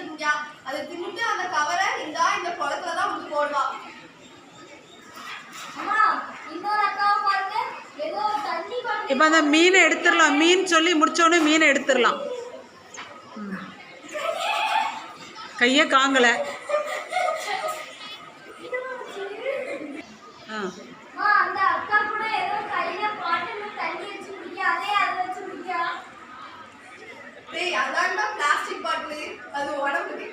திங்கா. அதை தின்னுட்டு அந்த கவரை இந்த குளத்துல தான் வந்து போடுவா. இப்போ அந்த மீனை எடுத்துடலாம். மீன் சொல்லி முடிச்சோடனே மீனை எடுத்துடலாம். கையை காங்கலை. பிளாஸ்டிக் பாட்டில் அது உடம்புக்கு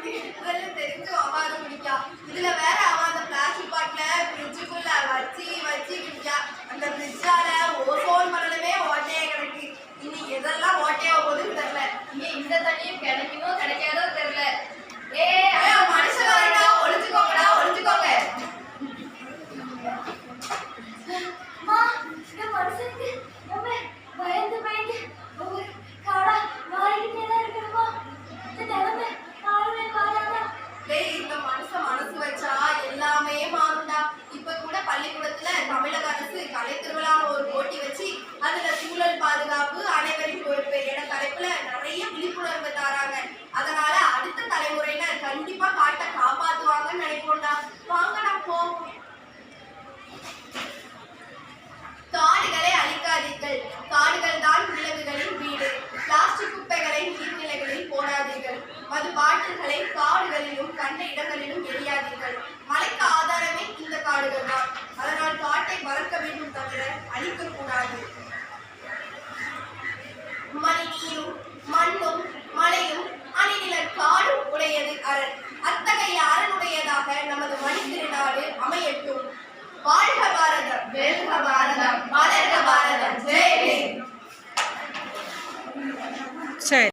தெரிஞ்சு அவன் அதை குடிக்கா. இதுல வேற அவன் அந்த பிளாஸ்டிக் பாட்டில ஃப்ரிட்ஜுக்குள்ள வச்சு குடிக்கா. அந்த ஃப்ரிட்ஜால ஓசோன் மண்டலமே ஓட்டையே கிடக்கு. இனி எதெல்லாம் ஓட்டையா போகுதுன்னு தெரியல. இனி இந்த தண்ணியும் கிடைக்குமோ கிடைக்காதோ தெரியல. மனுஷன் வரடா, ஒளிச்சுக்கோங்கடா, ஒளிச்சுக்கோங்க. பள்ளிக்கூடத்துல தமிழக அரசு கலை திருவிழான்னு ஒரு போட்டி வச்சு அதுல சூழல் பாதுகாப்பு அனைவரின் பொறுப்பு என தலைப்புல நிறைய விழிப்புணர்வு தராங்க. அதனால அடுத்த தலைமுறையினர் கண்டிப்பா காட்டை காப்பாத்துவாங்கன்னு நினைப்போம்டா. வாங்க நான் போவோம். காடுகளை அழிக்காதீர்கள். காடுகள் தான் விலங்குகளின் வீடு. பிளாஸ்டிக் குப்பைகளை நீர்நிலைகளில் போடாதீர்கள். மது பாட்டில்களை காடுகளிலும் கண்ட இடங்களிலும் எரியாதீர்கள். மழைக்கு ஆதாரமே இந்த காடுகள் தான். அதனால் காட்டை வளர்க்க வேண்டும் தவிர அழிக்கக்கூடாது. மணிநீரும் மண்ணும் மலையும் அணிநிலர் காடும் உடையது அரண். அத்தகைய அரணுடையதாக நமது மணித்திருநாடு அமையட்டும். வாழ்க பாரதம், வெல்க பாரதம், வளர்க பாரதம். ஜெய் ஹிந்த். சரி.